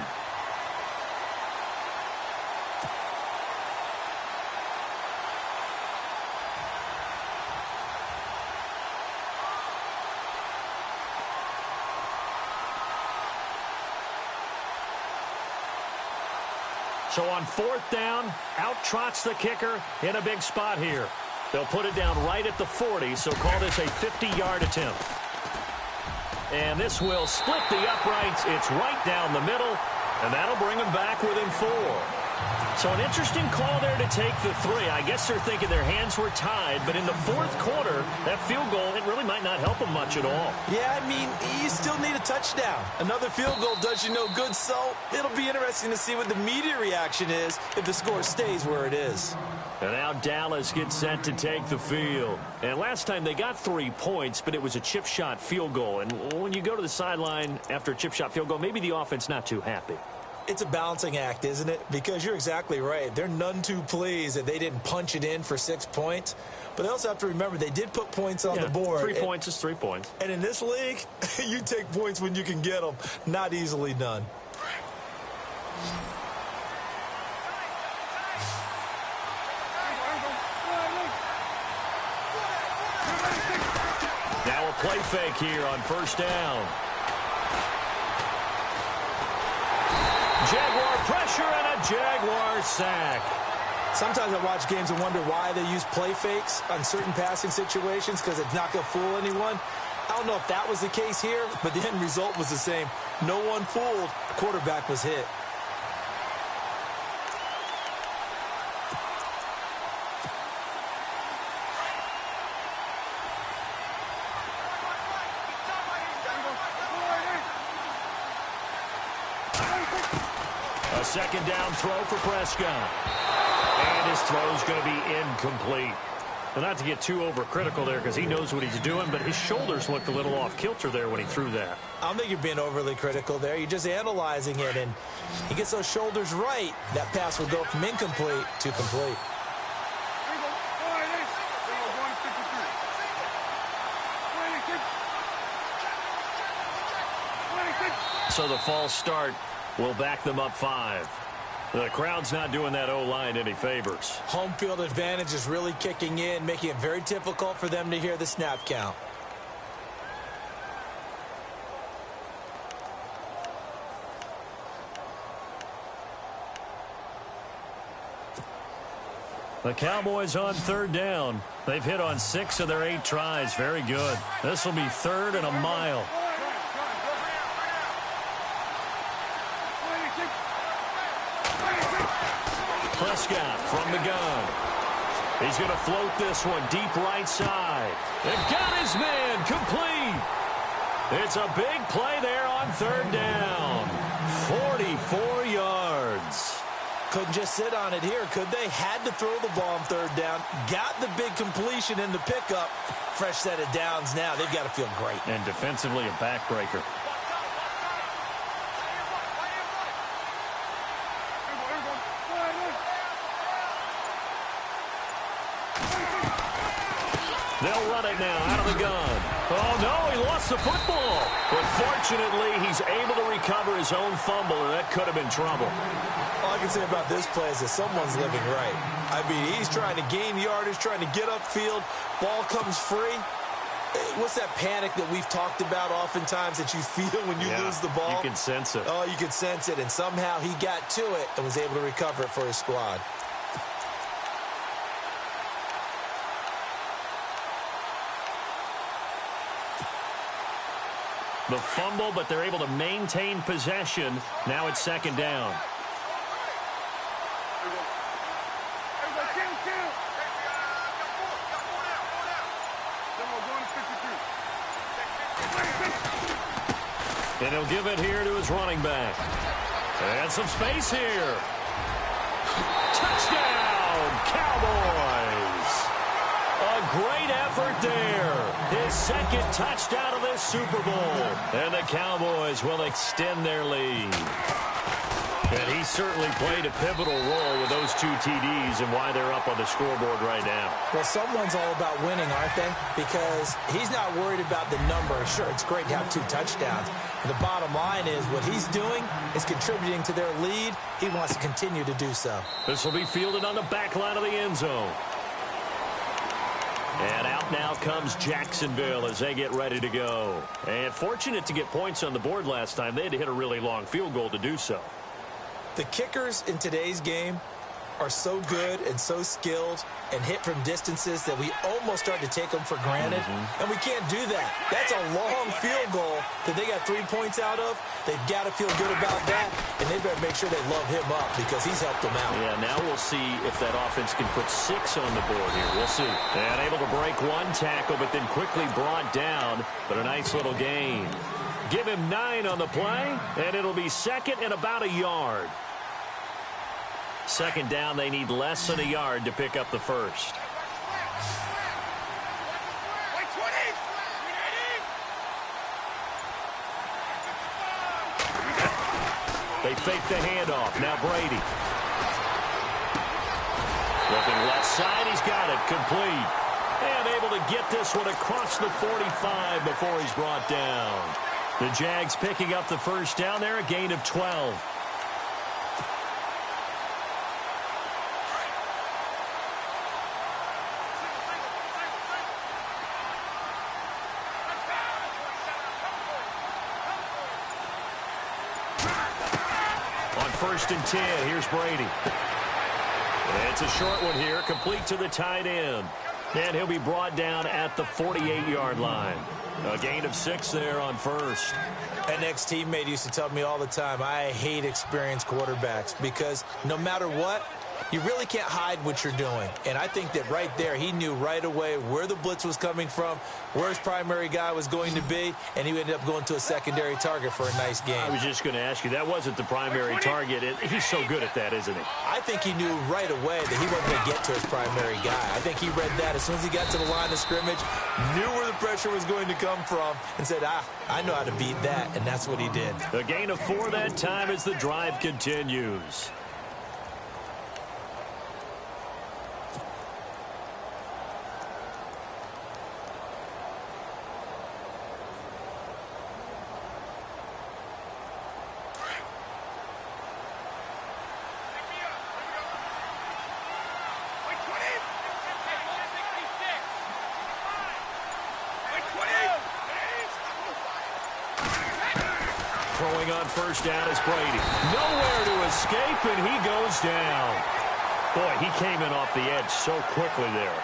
So on 4th down, out trots the kicker in a big spot here. They'll put it down right at the 40, so call this a 50-yard attempt. And this will split the uprights. It's right down the middle, and that'll bring them back within 4. So an interesting call there to take the 3. I guess they're thinking their hands were tied, but in the 4th quarter, that field goal, it really might not help them much at all. Yeah, I mean, you still need a touchdown. Another field goal does you no good, so it'll be interesting to see what the media reaction is if the score stays where it is. And now Dallas gets set to take the field. And last time they got 3 points, but it was a chip shot field goal. And when you go to the sideline after a chip shot field goal, maybe the offense not too happy. It's a balancing act, isn't it? Because you're exactly right. They're none too pleased that they didn't punch it in for 6 points. But they also have to remember they did put points on the board. 3 points is 3 points. And in this league, you take points when you can get them. Not easily done. Now a play fake here on 1st down. Jaguar pressure and a Jaguar sack. Sometimes I watch games and wonder why they use play fakes on certain passing situations because it's not going to fool anyone. I don't know if that was the case here, but the end result was the same. No one fooled. The quarterback was hit. second down throw for Prescott. And his throw's going to be incomplete. Well, not to get too overcritical there because he knows what he's doing, but his shoulders looked a little off kilter there when he threw that. I don't think you're being overly critical there. You're just analyzing it, and he gets those shoulders right. That pass will go from incomplete to complete. So the false start will back them up 5. The crowd's not doing that O-line any favors. Home field advantage is really kicking in, making it very difficult for them to hear the snap count. The Cowboys on third down. They've hit on 6 of their 8 tries. Very good. This will be 3rd and a mile. Prescott from the gun. He's going to float this one deep right side. They've got his man complete. It's a big play there on third down. 44 yards. Couldn't just sit on it here, could they? Had to throw the ball on third down. Got the big completion in the pickup. Fresh set of downs now. They've got to feel great. And defensively a backbreaker. They'll run it now out of the gun. Oh, no, he lost the football. But fortunately, he's able to recover his own fumble, and that could have been trouble. All I can say about this play is that someone's living right. I mean, he's trying to gain yardage, trying to get upfield. Ball comes free. What's that panic that we've talked about oftentimes that you feel when you lose the ball? You can sense it. Oh, you can sense it, and somehow he got to it and was able to recover it for his squad. The fumble, but they're able to maintain possession. Now it's second down. And he'll give it here to his running back. And some space here. Touchdown, Cowboys. A great effort there. His second touchdown of this Super Bowl. And the Cowboys will extend their lead. And he certainly played a pivotal role with those 2 TDs and why they're up on the scoreboard right now. Well, someone's all about winning, aren't they? Because he's not worried about the number. Sure, it's great to have 2 touchdowns. But the bottom line is what he's doing is contributing to their lead. He wants to continue to do so. This will be fielded on the back line of the end zone. And out now comes Jacksonville as they get ready to go. And fortunate to get points on the board last time. They had to hit a really long field goal to do so. The kickers in today's game are so good and so skilled and hit from distances that we almost start to take them for granted. And we can't do that. That's a long field goal that they got 3 points out of. They've got to feel good about that, and they better make sure they love him up because he's helped them out. Yeah, now we'll see if that offense can put 6 on the board here. We'll see. And able to break 1 tackle, but then quickly brought down. But a nice little gain. Give him 9 on the play, and it'll be second and about a yard. Second down, they need less than a yard to pick up the first. They fake the handoff. Now Brady. Looking left side. He's got it. Complete. And able to get this one across the 45 before he's brought down. The Jags picking up the first down there. A gain of 12. First and 10. Here's Brady. It's a short one here, complete to the tight end. And he'll be brought down at the 48-yard line. A gain of 6 there on first. An ex-teammate used to tell me all the time, I hate experienced quarterbacks because no matter what, You really can't hide what you're doing. And I think that right there, he knew right away where the blitz was coming from, where his primary guy was going to be, and he ended up going to a secondary target for a nice game. I was just going to ask you, that wasn't the primary target. He's so good at that, isn't he? I think he knew right away that he wasn't going to get to his primary guy. I think he read that as soon as he got to the line of scrimmage, knew where the pressure was going to come from, and said, I know how to beat that, and that's what he did. A gain of 4 that time as the drive continues. Throwing on first down is Brady. Nowhere to escape, and he goes down. Boy, he came in off the edge so quickly there.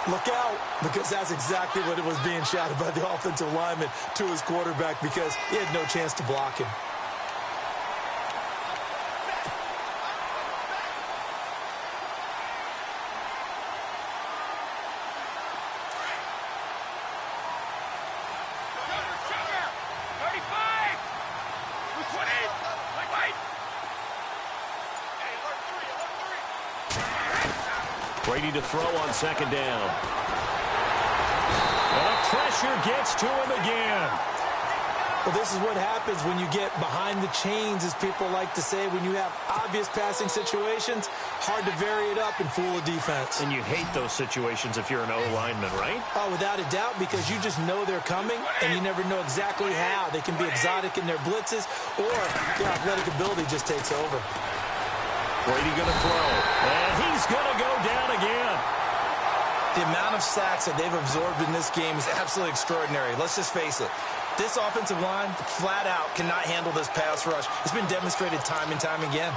Look out, because that's exactly what it was being shouted by the offensive lineman to his quarterback, because he had no chance to block him. Brady to throw on second down. And the pressure gets to him again. Well, this is what happens when you get behind the chains, as people like to say. When you have obvious passing situations, hard to vary it up and fool a defense. And you hate those situations if you're an O-lineman, right? Oh, without a doubt, because you just know they're coming, and you never know exactly how. They can be exotic in their blitzes, or their athletic ability just takes over. Brady going to throw, and he's going to go down again. The amount of sacks that they've absorbed in this game is absolutely extraordinary. Let's just face it. This offensive line, flat out, cannot handle this pass rush. It's been demonstrated time and time again.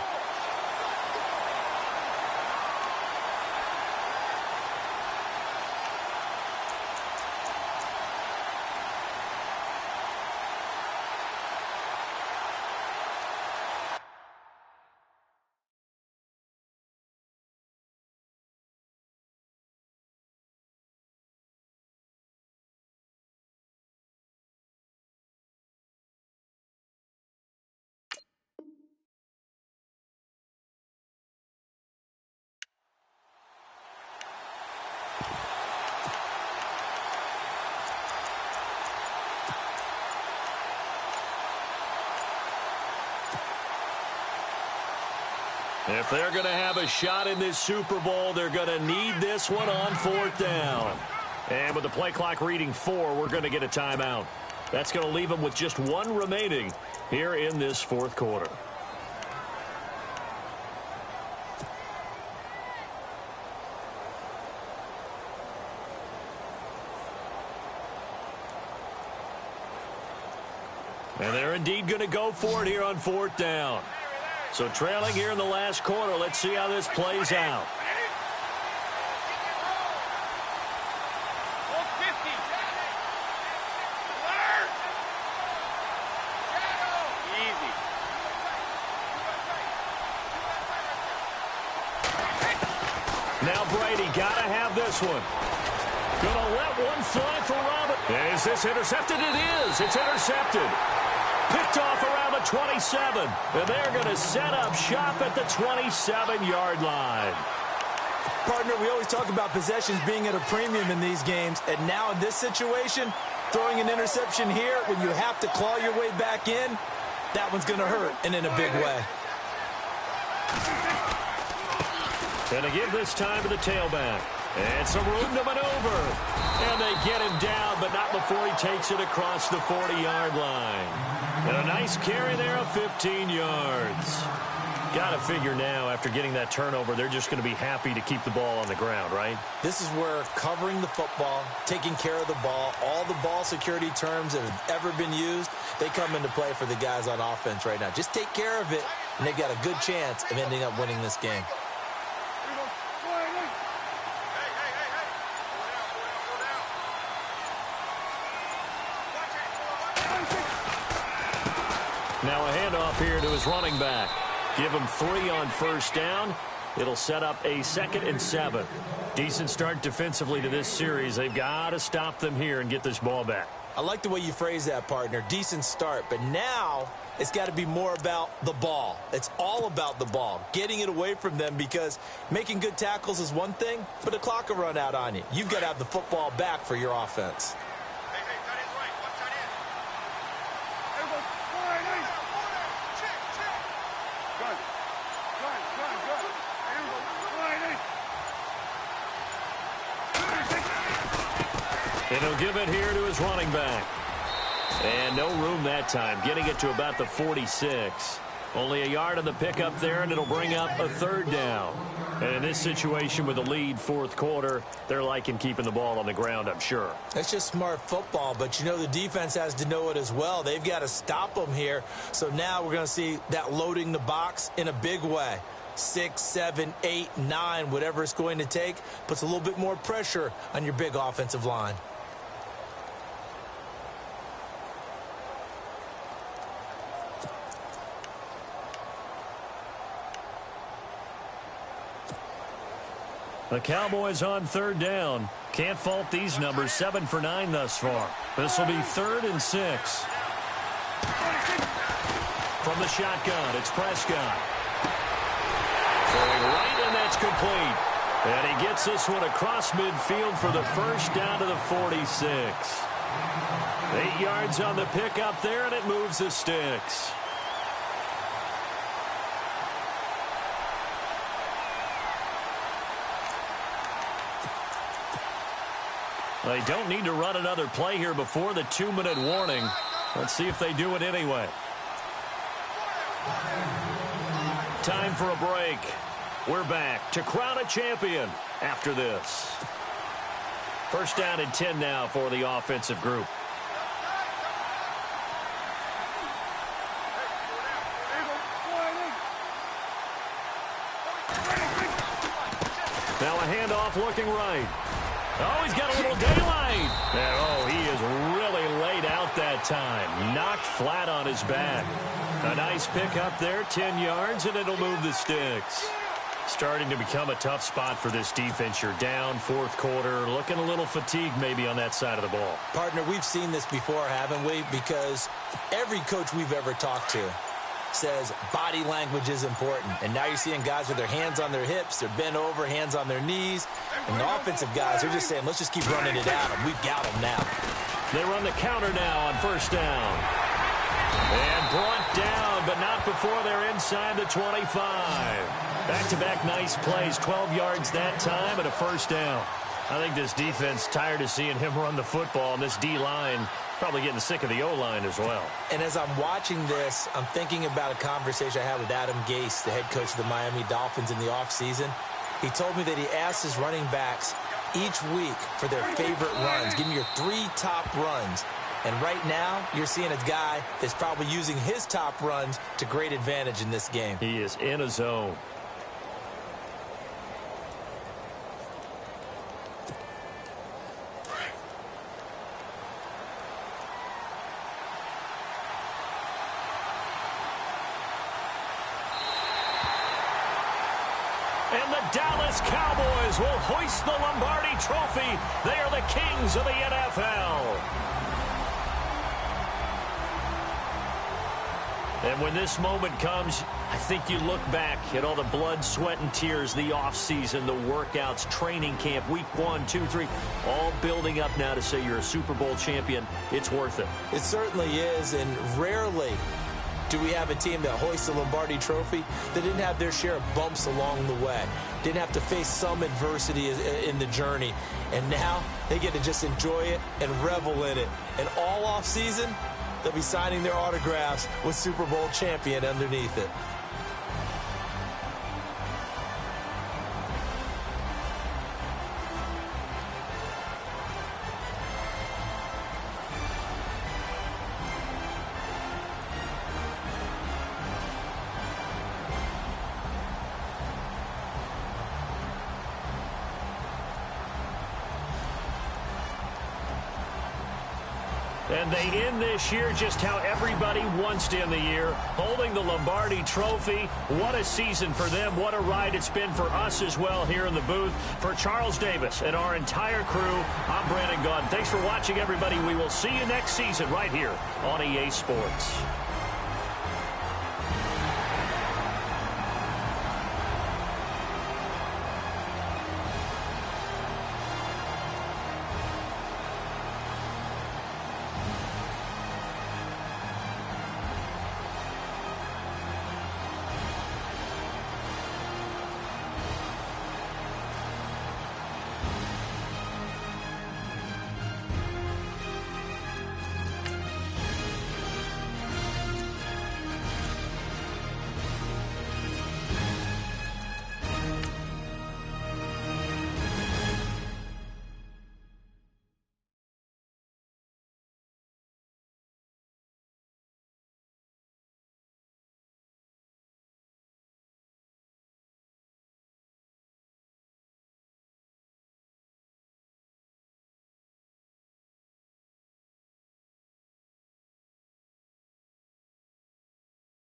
If they're going to have a shot in this Super Bowl, they're going to need this one on fourth down. And with the play clock reading 4, we're going to get a timeout. That's going to leave them with just 1 remaining here in this fourth quarter. And they're indeed going to go for it here on fourth down. So trailing here in the last quarter, let's see how this plays out. Now Brady got to have this one. Gonna let one fly for Robert. Is this intercepted? It is. It's intercepted. Picked off around the 27. And they're going to set up shop at the 27-yard line. Partner, we always talk about possessions being at a premium in these games. And now in this situation, throwing an interception here when you have to claw your way back in, that one's going to hurt, and in a big way. And to give this time to the tailback. And some room to maneuver. And they get him down, but not before he takes it across the 40-yard line. And a nice carry there of 15 yards. Got to figure now, after getting that turnover, they're just going to be happy to keep the ball on the ground, right? This is where covering the football, taking care of the ball, all the ball security terms that have ever been used, they come into play for the guys on offense right now. Just take care of it, and they've got a good chance of ending up winning this game. Now a handoff here to his running back. Give him 3 on first down, It'll set up a 2nd and 7. Decent start defensively to this series. They've got to stop them here and get this ball back. I like the way you phrase that, partner. Decent start, but now it's got to be more about the ball. It's all about the ball, getting it away from them, because making good tackles is one thing, but the clock will run out on you. You've got to have the football back for your offense. And he'll give it here to his running back. And no room that time, getting it to about the 46. Only a yard on the pickup there, and it'll bring up a 3rd down. And in this situation with a lead 4th quarter, they're liking keeping the ball on the ground, I'm sure. That's just smart football, but you know the defense has to know it as well. They've got to stop them here. So now we're going to see that loading the box in a big way. 6, 7, 8, 9, whatever it's going to take, puts a little bit more pressure on your big offensive line. The Cowboys on 3rd down. Can't fault these numbers. 7 for 9 thus far. This will be 3rd and 6. From the shotgun, it's Prescott. Throwing right, and that's complete. And he gets this one across midfield for the 1st down to the 46. 8 yards on the pickup there, and it moves the sticks. They don't need to run another play here before the 2-minute warning. Let's see if they do it anyway. Time for a break. We're back to crown a champion after this. 1st down and 10 now for the offensive group. Now a handoff looking right. Oh, he's got a little daylight. And, oh, he is really laid out that time. Knocked flat on his back. A nice pickup there, 10 yards, and it'll move the sticks. Starting to become a tough spot for this defense. You're down 4th quarter, looking a little fatigued maybe on that side of the ball. Partner, we've seen this before, haven't we? Because every coach we've ever talked to says body language is important. And now you're seeing guys with their hands on their hips, they're bent over, hands on their knees. And the offensive guys, they're just saying, let's just keep running it at them. We've got them now. They run the counter now on 1st down. And brought down, but not before they're inside the 25. Back-to-back nice plays, 12 yards that time and a 1st down. I think this defense tired of seeing him run the football, and this D-line probably getting sick of the O-line as well. And as I'm watching this, I'm thinking about a conversation I had with Adam Gase, the head coach of the Miami Dolphins in the offseason. He told me that he asked his running backs each week for their favorite runs. Give me your 3 top runs. And right now, you're seeing a guy that's probably using his top runs to great advantage in this game. He is in a zone. And the Dallas Cowboys will hoist the Lombardi Trophy. They are the kings of the NFL. And when this moment comes, I think you look back at all the blood, sweat, and tears, the offseason, the workouts, training camp, week 1, 2, 3, all building up now to say you're a Super Bowl champion. It's worth it. It certainly is, and rarely do we have a team that hoists the Lombardi Trophy that didn't have their share of bumps along the way, didn't have to face some adversity in the journey, and now they get to just enjoy it and revel in it. And all offseason, they'll be signing their autographs with Super Bowl champion underneath it. And they end this year just how everybody wants to end the year, holding the Lombardi Trophy. What a season for them. What a ride it's been for us as well here in the booth. For Charles Davis and our entire crew, I'm Brandon Gaudin. Thanks for watching, everybody. We will see you next season right here on EA Sports.